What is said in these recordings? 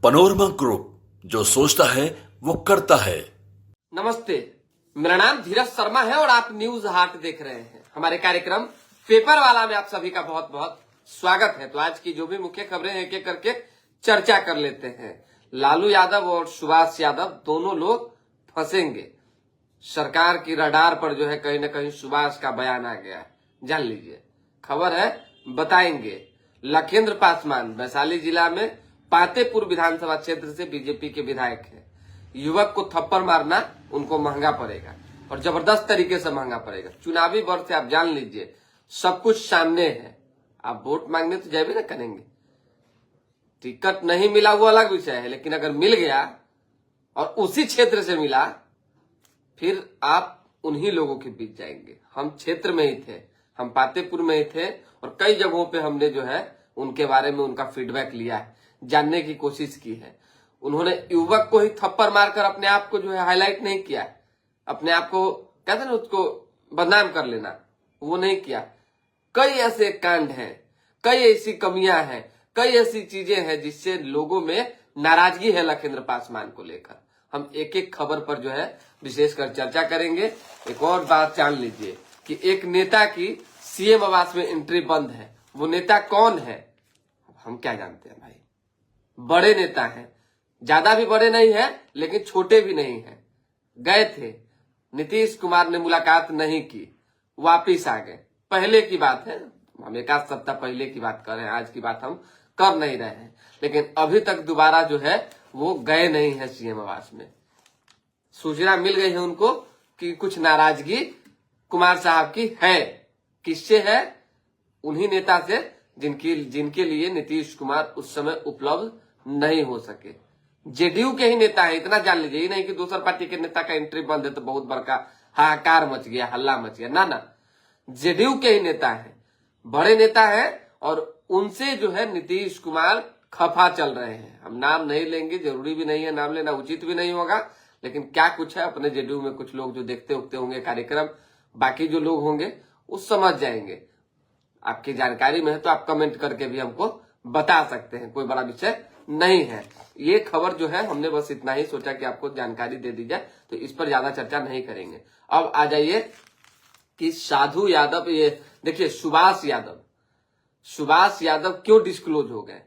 Panorama group, जो सोचता है वो करता है। नमस्ते, मेरा नाम धीरज शर्मा है और आप न्यूज हाट देख रहे हैं। हमारे कार्यक्रम पेपर वाला में आप सभी का बहुत बहुत स्वागत है। तो आज की जो भी मुख्य खबरें एक एक करके चर्चा कर लेते हैं। लालू यादव और सुभाष यादव दोनों लोग फंसेंगे। सरकार की रडार पर जो है कहीं ना कहीं सुभाष का बयान आ गया है, जान लीजिए। खबर है, बताएंगे। लखेंद्र पासवान वैशाली जिला में पातेपुर विधानसभा क्षेत्र से बीजेपी के विधायक हैं। युवक को थप्पड़ मारना उनको महंगा पड़ेगा और जबरदस्त तरीके से महंगा पड़ेगा। चुनावी वर्ष से आप जान लीजिए, सब कुछ सामने है। आप वोट मांगने तो जय भी ना करेंगे। टिकट नहीं मिला वो अलग विषय है, लेकिन अगर मिल गया और उसी क्षेत्र से मिला, फिर आप उन्हीं लोगों के बीच जाएंगे। हम क्षेत्र में ही थे, हम पातेपुर में ही थे और कई जगहों पे हमने जो है उनके बारे में उनका फीडबैक लिया है, जानने की कोशिश की है। उन्होंने युवक को ही थप्पड़ मारकर अपने आप को जो है हाईलाइट नहीं किया, अपने आप को कहते ना उसको बदनाम कर लेना, वो नहीं किया। कई ऐसे कांड हैं, कई ऐसी कमियां हैं, कई ऐसी चीजें हैं जिससे लोगों में नाराजगी है लखेंद्र पासवान को लेकर। हम एक एक खबर पर जो है विशेषकर चर्चा करेंगे। एक और बात जान लीजिए कि एक नेता की सीएम आवास में एंट्री बंद है। वो नेता कौन है हम क्या जानते हैं भाई। बड़े नेता हैं, ज्यादा भी बड़े नहीं है लेकिन छोटे भी नहीं है। गए थे, नीतीश कुमार ने मुलाकात नहीं की, वापिस आ गए। पहले की बात है, हम एक आध सप्ताह पहले की बात कर रहे हैं, आज की बात हम कर नहीं रहे हैं। लेकिन अभी तक दोबारा जो है वो गए नहीं है सीएम आवास में। सूचना मिल गई है उनको कि कुछ नाराजगी कुमार साहब की है। किससे है? उन्हीं नेता से जिनके लिए नीतीश कुमार उस समय उपलब्ध नहीं हो सके। जेडीयू के ही नेता है, इतना जान लीजिए। नहीं कि दूसर पार्टी के नेता का एंट्री बंद है तो बहुत बड़का हाहाकार मच गया, हल्ला मच गया। ना, जेडीयू के ही नेता है, बड़े नेता है और उनसे जो है नीतीश कुमार खफा चल रहे हैं। हम नाम नहीं लेंगे, जरूरी भी नहीं है, नाम लेना उचित भी नहीं होगा। लेकिन क्या कुछ है, अपने जेडीयू में कुछ लोग जो देखते उगते होंगे कार्यक्रम, बाकी जो लोग होंगे वो समझ जाएंगे। आपकी जानकारी में है तो आप कमेंट करके भी हमको बता सकते हैं, कोई बड़ा विषय नहीं है। ये खबर जो है हमने बस इतना ही सोचा कि आपको जानकारी दे दी जाए, तो इस पर ज्यादा चर्चा नहीं करेंगे। अब आ जाइए कि साधु यादव, ये देखिए सुभाष यादव क्यों डिस्क्लोज हो गए,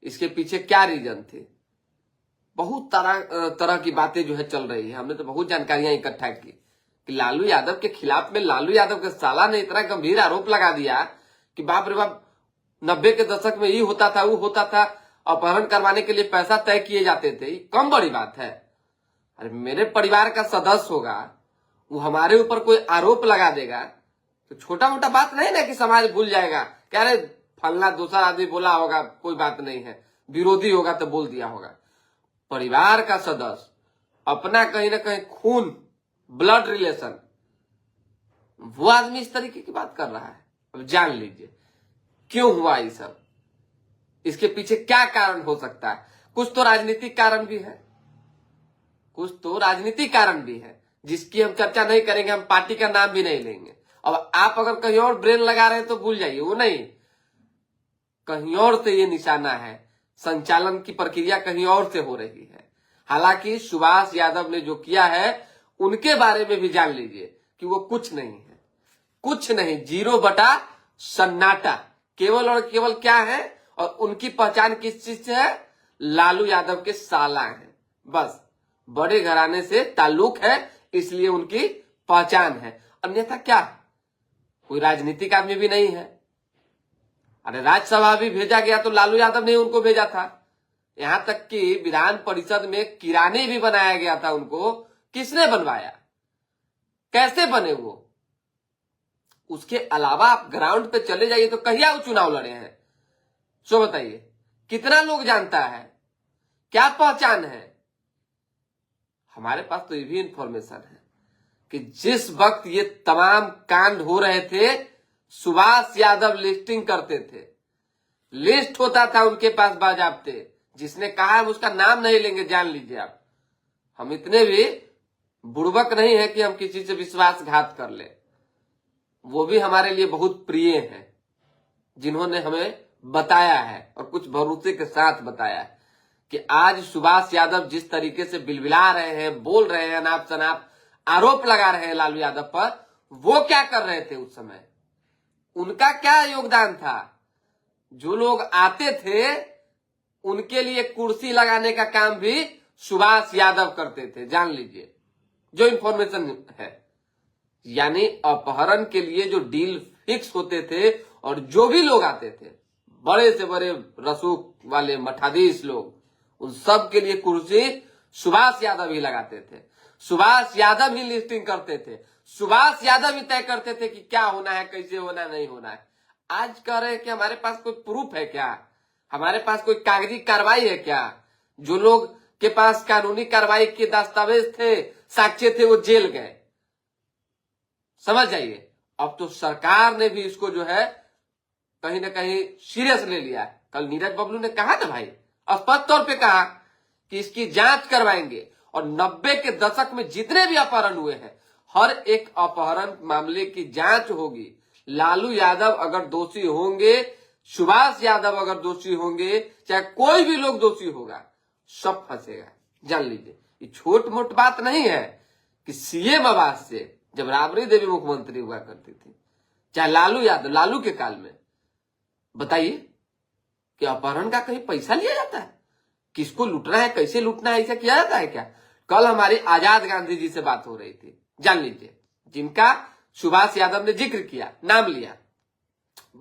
इसके पीछे क्या रीजन थे। बहुत तरह की बातें जो है चल रही है। हमने तो बहुत जानकारियां इकट्ठा की कि लालू यादव के खिलाफ में लालू यादव के साला ने इतना गंभीर आरोप लगा दिया कि बाप रे बाप, 90 के दशक में ये होता था, वो होता था, अपहरण करवाने के लिए पैसा तय किए जाते थे। ये कम बड़ी बात है। अरे मेरे परिवार का सदस्य होगा, वो हमारे ऊपर कोई आरोप लगा देगा तो छोटा मोटा बात नहीं ना कि समाज भूल जाएगा। कह रहे फलना दूसरा आदमी बोला होगा, कोई बात नहीं है, विरोधी होगा तो बोल दिया होगा। परिवार का सदस्य, अपना कहीं ना कहीं खून, ब्लड रिलेशन, वो आदमी इस तरीके की बात कर रहा है। अब जान लीजिए क्यों हुआ ये सब, इसके पीछे क्या कारण हो सकता है। कुछ तो राजनीतिक कारण भी है, जिसकी हम चर्चा नहीं करेंगे, हम पार्टी का नाम भी नहीं लेंगे। अब आप अगर कहीं और ब्रेन लगा रहे हैं तो भूल जाइए, वो नहीं, कहीं और से ये निशाना है, संचालन की प्रक्रिया कहीं और से हो रही है। हालांकि सुभाष यादव ने जो किया है उनके बारे में भी जान लीजिए कि वो कुछ नहीं है, कुछ नहीं, 0 बटा सन्नाटा, केवल और केवल क्या है, और उनकी पहचान किस चीज से है? लालू यादव के साला है, बस। बड़े घराने से ताल्लुक है इसलिए उनकी पहचान है, अन्यथा क्या, कोई राजनीतिक आदमी भी नहीं है। अरे राज्यसभा भी भेजा गया तो लालू यादव ने उनको भेजा था। यहां तक कि विधान परिषद में किरानी भी बनाया गया था उनको। किसने बनवाया, कैसे बने वो? उसके अलावा आप ग्राउंड पे चले जाइए तो कहिया वो चुनाव लड़े हैं, सो बताइए कितना लोग जानता है, क्या पहचान है? हमारे पास तो ये भी इंफॉर्मेशन है कि जिस वक्त ये तमाम कांड हो रहे थे, सुभाष यादव लिस्टिंग करते थे, लिस्ट होता था उनके पास बाजाबते। जिसने कहा हम उसका नाम नहीं लेंगे, जान लीजिए आप। हम इतने भी बुड़बक नहीं है कि हम किसी से विश्वासघात कर ले। वो भी हमारे लिए बहुत प्रिय हैं, जिन्होंने हमें बताया है और कुछ भरोसे के साथ बताया है कि आज सुभाष यादव जिस तरीके से बिलबिला रहे हैं, बोल रहे हैं, अनाप शनाप आरोप लगा रहे हैं लालू यादव पर, वो क्या कर रहे थे उस समय? उनका क्या योगदान था? जो लोग आते थे उनके लिए कुर्सी लगाने का काम भी सुभाष यादव करते थे, जान लीजिए, जो इंफॉर्मेशन है। यानी अपहरण के लिए जो डील फिक्स होते थे और जो भी लोग आते थे, बड़े से बड़े रसूख वाले मठाधीश लोग, उन सब के लिए कुर्सी सुभाष यादव ही लगाते थे। सुभाष यादव ही लिस्टिंग करते थे, सुभाष यादव ही तय करते थे कि क्या होना है, कैसे होना है, नहीं होना है। आज कह रहे हैं कि हमारे पास कोई प्रूफ है क्या? हमारे पास कोई कागजी कार्रवाई है क्या? जो लोग के पास कानूनी कार्रवाई के दस्तावेज थे, साक्ष्य थे, वो जेल गए। समझ जाइए, अब तो सरकार ने भी इसको जो है कहीं ना कहीं सीरियस ले लिया है। कल नीरज बबलू ने कहा ना भाई, स्पष्ट तौर पे कहा कि इसकी जांच करवाएंगे और 90 के दशक में जितने भी अपहरण हुए हैं, हर एक अपहरण मामले की जांच होगी। लालू यादव अगर दोषी होंगे, सुभाष यादव अगर दोषी होंगे, चाहे कोई भी लोग दोषी होगा, सब फंसेगा, जान लीजिए। ये छोट मोट बात नहीं है कि सीएम आवास से जब राबड़ी देवी मुख्यमंत्री हुआ करती थी, चाहे लालू यादव, लालू के काल में, बताइए कि अपहरण का कहीं पैसा लिया जाता है? किसको लूटना है, कैसे लूटना है, ऐसा किया जाता है क्या? कल हमारी आजाद गांधी जी से बात हो रही थी, जान लीजिए, जिनका सुभाष यादव ने जिक्र किया, नाम लिया।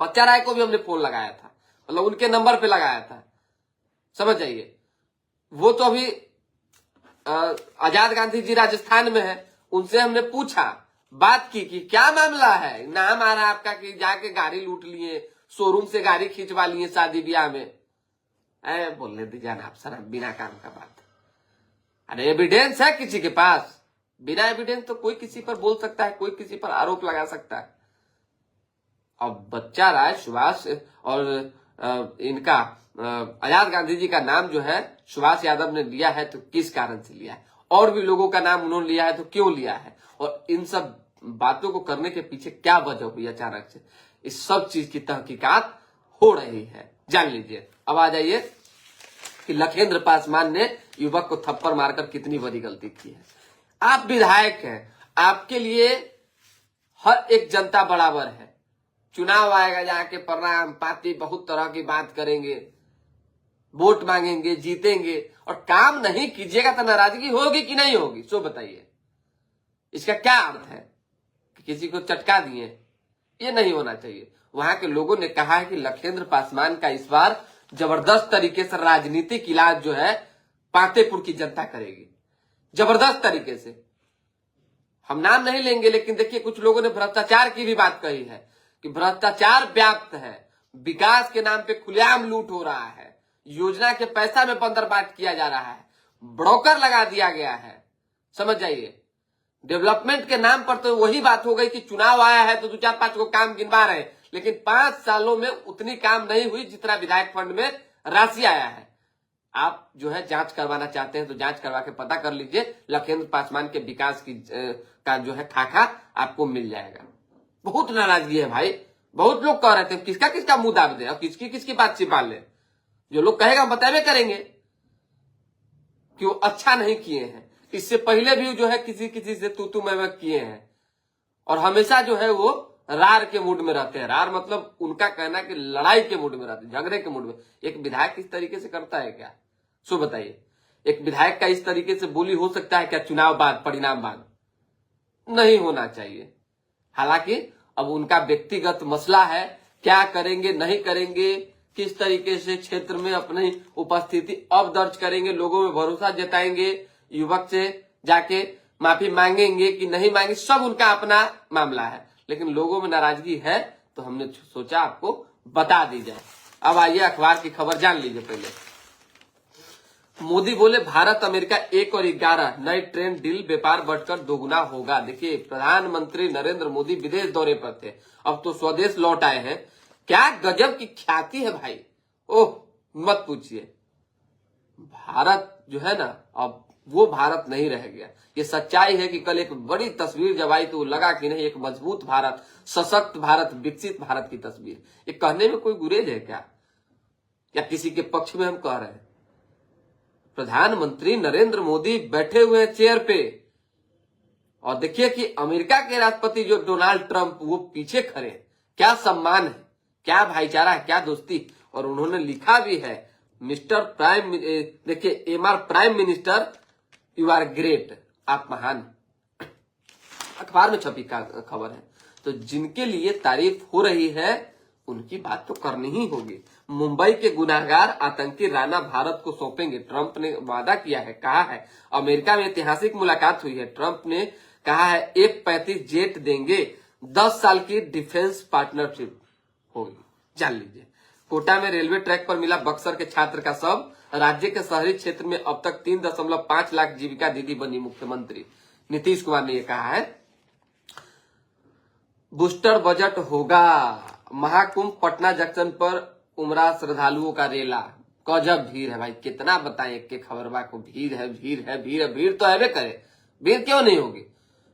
बच्चा राय को भी हमने फोन लगाया था, मतलब उनके नंबर पे लगाया था, समझ जाइए। वो तो अभी आजाद गांधी जी राजस्थान में है, उनसे हमने पूछा, बात की कि क्या मामला है, नाम आ रहा है आपका कि जाके गाड़ी लूट लिए, शोरूम से गाड़ी खींचवा लिए शादी ब्याह में। बोलने दीजिए आप सर, बिना काम का बात। अरे एविडेंस है किसी के पास? बिना एविडेंस तो कोई किसी पर बोल सकता है, कोई किसी पर आरोप लगा सकता है। अब बच्चा राय, सुभाष और इनका आजाद गांधी जी का नाम जो है सुभाष यादव ने लिया है, तो किस कारण से लिया है? और भी लोगों का नाम उन्होंने लिया है, तो क्यों लिया है? और इन सब बातों को करने के पीछे क्या वजह हुई अचानक से? इस सब चीज की तहकीकात हो रही है, जान लीजिए। अब आ जाइए कि लखेंद्र पासवान ने युवक को थप्पड़ मारकर कितनी बड़ी गलती की है। आप विधायक हैं, आपके लिए हर एक जनता बराबर है। चुनाव आएगा, जाके प्रणाम पाती बहुत तरह की बात करेंगे, वोट मांगेंगे, जीतेंगे, और काम नहीं कीजिएगा तो नाराजगी होगी कि नहीं होगी? सो बताइए, इसका क्या अर्थ है कि किसी को चटका दिए? ये नहीं होना चाहिए। वहां के लोगों ने कहा है कि लखेंद्र पासवान का इस बार जबरदस्त तरीके से राजनीतिक इलाज जो है पातेपुर की जनता करेगी, जबरदस्त तरीके से। हम नाम नहीं लेंगे, लेकिन देखिए कुछ लोगों ने भ्रष्टाचार की भी बात कही है कि भ्रष्टाचार व्याप्त है, विकास के नाम पे खुलेआम लूट हो रहा है, योजना के पैसा में बंदरबाट किया जा रहा है, ब्रोकर लगा दिया गया है। समझ जाइए, डेवलपमेंट के नाम पर तो वही बात हो गई कि चुनाव आया है तो 2-4-5 को काम गिनवा रहे हैं, लेकिन 5 सालों में उतनी काम नहीं हुई जितना विधायक फंड में राशि आया है। आप जो है जांच करवाना चाहते हैं तो जांच करवा के पता कर लीजिए, लखेंद्र पासवान के विकास की का जो है खाका आपको मिल जाएगा। बहुत नाराजगी है भाई, बहुत लोग कह रहे थे किसका किसका मुंह दाब दे और किसकी किसकी बात छिपा ले। जो लोग कहेगा बतावे करेंगे कि वो अच्छा नहीं किए हैं, इससे पहले भी जो है किसी किसी से तू मैं किए हैं, और हमेशा जो है वो रार के मूड में रहते हैं। रार मतलब उनका कहना कि लड़ाई के मूड में रहते हैं, झगड़े के मूड में। एक विधायक इस तरीके से करता है क्या? सो बताइए, एक विधायक का इस तरीके से बोली हो सकता है क्या चुनाव बाद, परिणाम बाद? नहीं होना चाहिए। हालांकि अब उनका व्यक्तिगत मसला है, क्या करेंगे नहीं करेंगे, किस तरीके से क्षेत्र में अपनी उपस्थिति अब दर्ज करेंगे, लोगों में भरोसा जताएंगे, युवक से जाके माफी मांगेंगे कि नहीं मांगे, सब उनका अपना मामला है। लेकिन लोगों में नाराजगी है तो हमने सोचा आपको बता दी जाए। अब आइए अखबार की खबर जान लीजिए। पहले मोदी बोले भारत अमेरिका 1 और 11 नए ट्रेड डील, व्यापार बढ़कर दोगुना होगा। देखिए प्रधानमंत्री नरेंद्र मोदी विदेश दौरे पर थे, अब तो स्वदेश लौट आए हैं। क्या गजब की ख्याति है भाई, ओह मत पूछिए। भारत जो है ना, अब वो भारत नहीं रह गया। ये सच्चाई है कि कल एक बड़ी तस्वीर जब आई तो लगा कि नहीं, एक मजबूत भारत, सशक्त भारत, विकसित भारत की तस्वीर। ये कहने में कोई गुरेज है क्या, या किसी के पक्ष में हम कह रहे हैं? प्रधानमंत्री नरेंद्र मोदी बैठे हुए हैं चेयर पे, और देखिए कि अमेरिका के राष्ट्रपति जो डोनाल्ड ट्रंप वो पीछे खड़े हैं। क्या सम्मान है, क्या भाईचारा है, क्या दोस्ती। और उन्होंने लिखा भी है, मिस्टर प्राइम, देखिए M R prime minister, you are great, आप महान। अखबार में छपी खबर है। तो जिनके लिए तारीफ हो रही है उनकी बात तो करनी ही होगी। मुंबई के गुनाहगार आतंकी राणा भारत को सौंपेंगे, ट्रंप ने वादा किया है, कहा है। अमेरिका में ऐतिहासिक मुलाकात हुई है, ट्रंप ने कहा है F-35 जेट देंगे, 10 साल की डिफेंस पार्टनरशिप होगी। जान लीजिए। कोटा में रेलवे ट्रैक पर मिला बक्सर के छात्र का शव, राज्य के शहरी क्षेत्र में अब तक 3.5 लाख जीविका दीदी बनी मुख्यमंत्री। नीतीश कुमार ने यह कहा है। बूस्टर बजट होगा, महाकुंभ पटना जंक्शन पर उमड़ा श्रद्धालुओं का रेला, गजब भीड़ है भाई, कितना बताएं के खबरवा को, भीड़ है, भीड़ है, भीड़ है, भीड़ तो है करे, भीड़ क्यों नहीं होगी।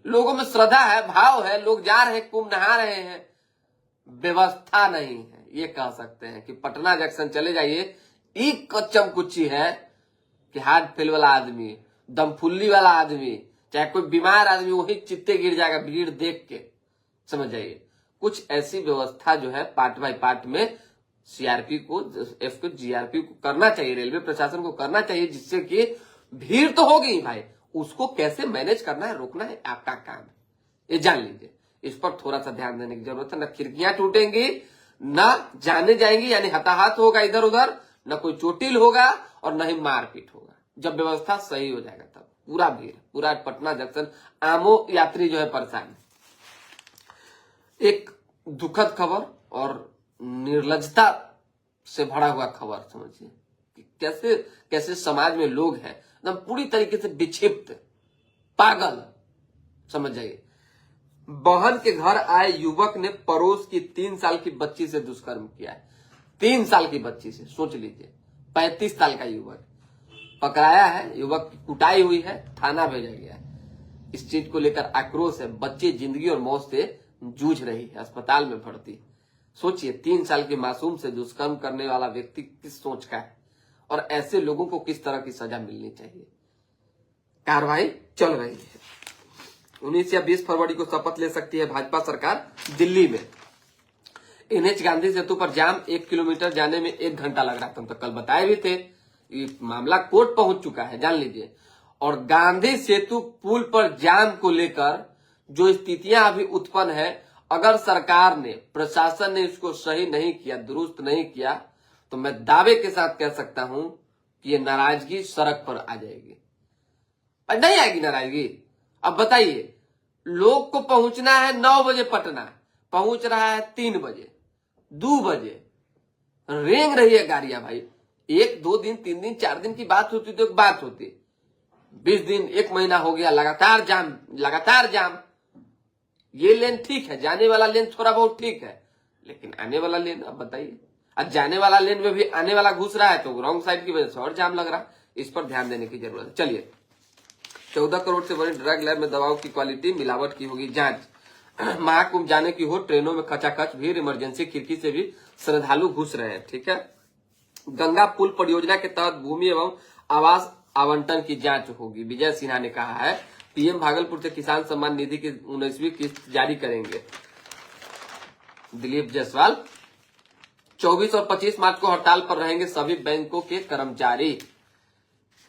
लोगों में श्रद्धा है, भाव है, लोग जा रहे हैं, कुंभ नहा रहे हैं, व्यवस्था नहीं है। ये कह सकते हैं कि पटना जंक्शन चले जाइए, एक कच्चम कुच्ची है कि हार्ट फेल वाला आदमी, दमफुल्ली वाला आदमी, चाहे कोई बीमार आदमी, वही चित्ते गिर जाएगा भीड़ देख के, समझ जाइए। कुछ ऐसी व्यवस्था जो है पार्ट बाय पार्ट में सीआरपी को, एफ को, जीआरपी को करना चाहिए, रेलवे प्रशासन को करना चाहिए, जिससे कि भीड़ तो होगी भाई, उसको कैसे मैनेज करना है, रोकना है, आपका काम है, ये जान लीजिए। इस पर थोड़ा सा ध्यान देने की जरूरत है। न खिड़कियां टूटेंगी, न जाने जाएंगी, यानी हताहत होगा इधर उधर, न कोई चोटिल होगा और न ही मारपीट होगा। जब व्यवस्था सही हो जाएगा तब पूरा भीड़, पूरा पटना जंक्शन, आमो यात्री जो है परेशान है। एक दुखद खबर और निर्लजता से भरा हुआ खबर, समझिए कि कैसे कैसे समाज में लोग हैं एकदम पूरी तरीके से विक्षिप्त, पागल, समझ जाइए। बहन के घर आए युवक ने पड़ोस की 3 साल की बच्ची से दुष्कर्म किया है। 3 साल की बच्ची से, सोच लीजिए। 35 साल का युवक पकड़ाया है, युवक की कुटाई हुई है, थाना भेजा गया है। इस चीज को लेकर आक्रोश है। बच्ची जिंदगी और मौत से जूझ रही है, अस्पताल में भर्ती। सोचिए 3 साल के मासूम से दुष्कर्म करने वाला व्यक्ति किस सोच का है, और ऐसे लोगों को किस तरह की सजा मिलनी चाहिए। कार्रवाई चल रही है। 19 या 20 फरवरी को शपथ ले सकती है भाजपा सरकार दिल्ली में। एनएच गांधी सेतु पर जाम, 1 किलोमीटर जाने में 1 घंटा लग रहा था, हम तो कल बताए भी थे। ये मामला कोर्ट पहुंच चुका है, जान लीजिए। और गांधी सेतु पुल पर जाम को लेकर जो स्थितियां अभी उत्पन्न है, अगर सरकार ने, प्रशासन ने इसको सही नहीं किया, दुरुस्त नहीं किया, तो मैं दावे के साथ कह सकता हूं कि ये नाराजगी सड़क पर आ जाएगी। नहीं आएगी नाराजगी? अब बताइए, लोग को पहुंचना है 9 बजे पटना, पहुंच रहा है 3 बजे, 2 बजे, रेंग रही है गाड़ियां भाई। 1, 2 दिन, 3 दिन, 4 दिन की बात होती तो एक बात होती, 20 दिन, 1 महीना हो गया, लगातार जाम, लगातार जाम। ये लेन ठीक है, जाने वाला लेन थोड़ा बहुत ठीक है, लेकिन आने वाला लेन, अब बताइए, अब जाने वाला लेन में भी आने वाला घुस रहा है, तो रॉन्ग साइड की वजह से और जाम लग रहा है। इस पर ध्यान देने की जरूरत है। चलिए, 14 करोड़ से बड़ी ड्रग लैब में दवाओं की क्वालिटी, मिलावट की होगी जांच। महाकुंभ जाने की हो, ट्रेनों में खचाखच भीड़, इमरजेंसी खिड़की से भी श्रद्धालु घुस रहे हैं, ठीक है। गंगा पुल परियोजना के तहत भूमि एवं आवास आवंटन की जांच होगी, विजय सिन्हा ने कहा है। पीएम भागलपुर से किसान सम्मान निधि की 19वीं किस्त जारी करेंगे, दिलीप जायसवाल। 24 और 25 मार्च को हड़ताल पर रहेंगे सभी बैंकों के कर्मचारी।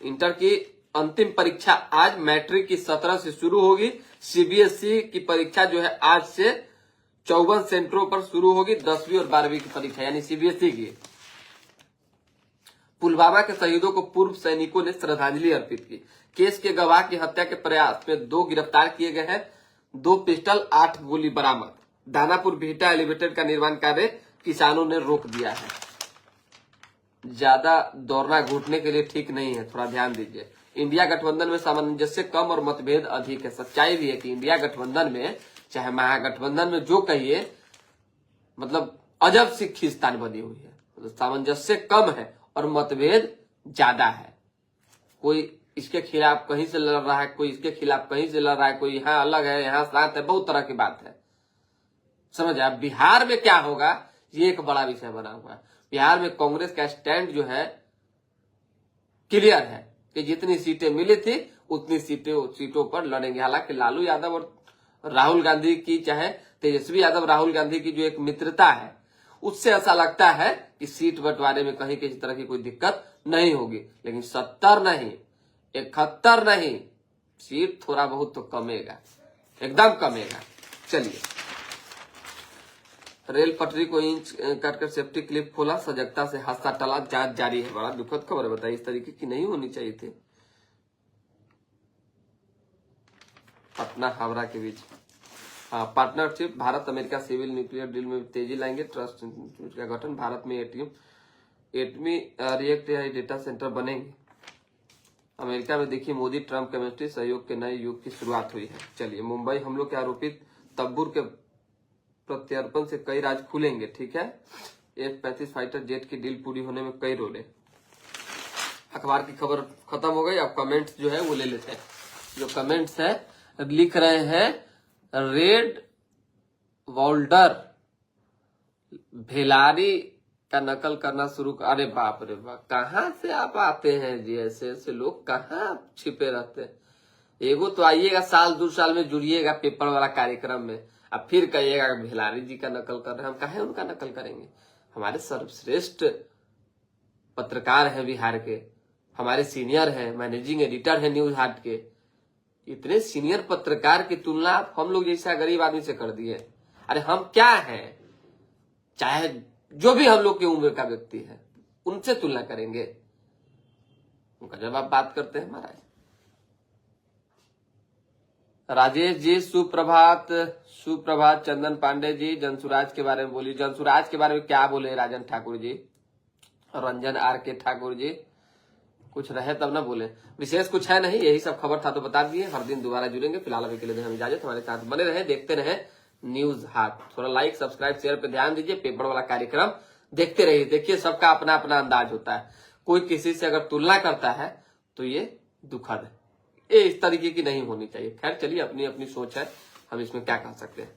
इंटर की अंतिम परीक्षा आज, मैट्रिक की 17 से शुरू होगी। सीबीएसई की परीक्षा जो है आज से 54 सेंटरों पर शुरू होगी, 10वीं और 12वीं की परीक्षा, यानी सीबीएसई की। पुलवामा के शहीदों को पूर्व सैनिकों ने श्रद्धांजलि अर्पित की। केस के गवाह की हत्या के प्रयास में 2 गिरफ्तार किए गए हैं, 2 पिस्टल, 8 गोली बरामद। दानापुर बिहटा एलिवेटेड का निर्माण कार्य किसानों ने रोक दिया है। ज्यादा दौड़ना घुटने के लिए ठीक नहीं है, थोड़ा ध्यान दीजिए। इंडिया गठबंधन में सामंजस्य कम और मतभेद अधिक है। सच्चाई भी है कि इंडिया गठबंधन में, चाहे महागठबंधन में, जो कहिए, मतलब अजब सी खींचतान बनी हुई है। मतलब सामंजस्य कम है और मतभेद ज्यादा है। कोई इसके खिलाफ कहीं से लड़ रहा है, कोई इसके खिलाफ कहीं से लड़ रहा है, कोई यहाँ अलग है, यहाँ साथ है, बहुत तरह की बात है, समझ आए। बिहार में क्या होगा, ये एक बड़ा विषय बना हुआ है। बिहार में कांग्रेस का स्टैंड जो है क्लियर है कि जितनी सीटें मिली थी उतनी सीटों पर लड़ेंगे। हालांकि लालू यादव और राहुल गांधी की, चाहे तेजस्वी यादव राहुल गांधी की जो एक मित्रता है, उससे ऐसा लगता है कि सीट बंटवारे में कहीं किसी तरह की कोई दिक्कत नहीं होगी। लेकिन 70 नहीं, 71 नहीं, सीट थोड़ा बहुत तो कमेगा, एकदम कमेगा। चलिए, रेल पटरी को इंच काटकर सेफ्टी क्लिप खोला, सजगता से हादसा टला, जांच जारी है। बड़ा दुखद खबर है, बताइए, इस तरीके की नहीं होनी चाहिए थी। पटना हावड़ा के बीच partnership, Bharat America civil nuclear deal में तेजी लाएंगे, ट्रस्ट का गठन, भारत में एटमी रिएक्टर डेटा सेंटर बनेंगे। अमेरिका में देखिए मोदी ट्रंप केमिस्ट्री सहयोग के नए युग की शुरुआत हुई है। चलिए, मुंबई हमलों के आरोपित तब्बूर के प्रत्यर्पण से कई राज खुलेंगे। ठीक है, F-35 फाइटर जेट की डील पूरी होने में कई रोल है। अखबार की खबर खत्म हो गई, अब कमेंट्स जो है वो ले लेते हैं। जो कमेंट्स है लिख रहे हैं, रेड वॉल्डर भेलारी का नकल करना शुरू कर। अरे बाप रे बाप, कहाँ से आप आते हैं जी? ऐसे ऐसे लोग कहाँ छिपे रहते हैं। एगो तो आइएगा, साल 2 साल में जुड़िएगा पेपर वाला कार्यक्रम में, अब फिर कहिएगा भेलारी जी का नकल कर रहे हैं। हम काहे उनका नकल करेंगे? हमारे सर्वश्रेष्ठ पत्रकार हैं बिहार के, हमारे सीनियर हैं, मैनेजिंग एडिटर हैं न्यूज हाट के। इतने सीनियर पत्रकार की तुलना हम लोग जैसा गरीब आदमी से कर दिए। अरे हम क्या हैं? चाहे जो भी हम लोग की उम्र का व्यक्ति है, उनसे तुलना करेंगे? उनका जब आप बात करते हैं महाराज। राजेश जी सुप्रभात, सुप्रभात। चंदन पांडे जी जनसुराज के बारे में बोलिए। जनसुराज के बारे में क्या बोले राजन ठाकुर जी, रंजन आर के ठाकुर जी? कुछ रहे तब ना बोले, विशेष कुछ है नहीं, यही सब खबर था तो बता दिए। हर दिन दोबारा जुड़ेंगे, फिलहाल अभी के लिए हम इजाजत। हमारे साथ बने रहे, देखते रहे न्यूज हाट। थोड़ा लाइक सब्सक्राइब शेयर पे ध्यान दीजिए, पेपर वाला कार्यक्रम देखते रहिए। देखिए, सबका अपना अपना अंदाज होता है, कोई किसी से अगर तुलना करता है तो ये दुखद है, ये इस तरीके की नहीं होनी चाहिए। खैर चलिए, अपनी अपनी सोच है, हम इसमें क्या कह सकते हैं।